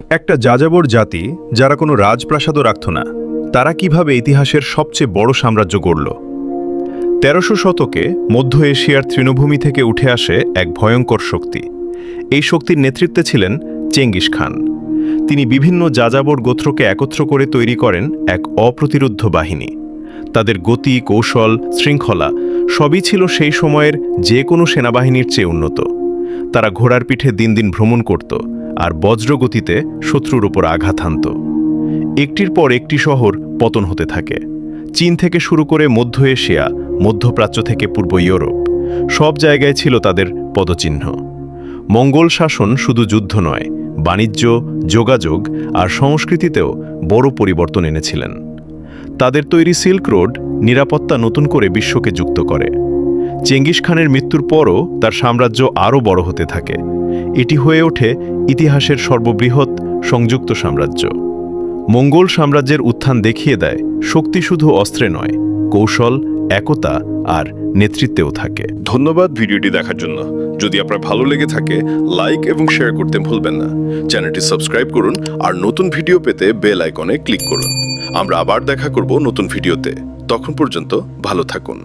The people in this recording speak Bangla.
একটা যাযাবর জাতি যারা কোনো রাজপ্রাসাদও রাখত না, তারা কিভাবে ইতিহাসের সবচেয়ে বড় সাম্রাজ্য গড়ল। ১৩০০ শতকে মধ্য এশিয়ার তৃণভূমি থেকে উঠে আসে এক ভয়ঙ্কর শক্তি। এই শক্তির নেতৃত্বে ছিলেন চেঙ্গিস খান। তিনি বিভিন্ন যাযাবর গোত্রকে একত্র করে তৈরি করেন এক অপ্রতিরোধ্য বাহিনী। তাদের গতি, কৌশল, শৃঙ্খলা সবই ছিল সেই সময়ের যে কোনো সেনাবাহিনীর চেয়ে উন্নত। তারা ঘোড়ার পিঠে দিন দিন ভ্রমণ করত আর বজ্রগতিতে শত্রুর উপর আঘাত হানত। একটির পর একটি শহর পতন হতে থাকে। চীন থেকে শুরু করে মধ্য এশিয়া, মধ্যপ্রাচ্য থেকে পূর্ব ইউরোপ, সব জায়গায় ছিল তাদের পদচিহ্ন। মঙ্গল শাসন শুধু যুদ্ধ নয়, বাণিজ্য, যোগাযোগ আর সংস্কৃতিতেও বড় পরিবর্তন এনেছিলেন। তাদের তৈরি সিল্ক রোড নিরাপত্তা নতুন করে বিশ্বকে যুক্ত করে। চেঙ্গিস খানের মৃত্যুর পরও তার সাম্রাজ্য আরও বড় হতে থাকে। এটি হয়ে ওঠে ইতিহাসের সর্ববৃহৎ সংযুক্ত সাম্রাজ্য। মঙ্গল সাম্রাজ্যের উত্থান দেখিয়ে দেয় শক্তি শুধু অস্ত্রে নয়, কৌশল, একতা আর নেতৃত্বেও থাকে। ধন্যবাদ ভিডিওটি দেখার জন্য। যদি আপনার ভালো লেগে থাকে, লাইক এবং শেয়ার করতে ভুলবেন না। চ্যানেলটি সাবস্ক্রাইব করুন আর নতুন ভিডিও পেতে বেল আইকনে ক্লিক করুন। আমরা আবার দেখা করব নতুন ভিডিওতে। তখন পর্যন্ত ভালো থাকুন।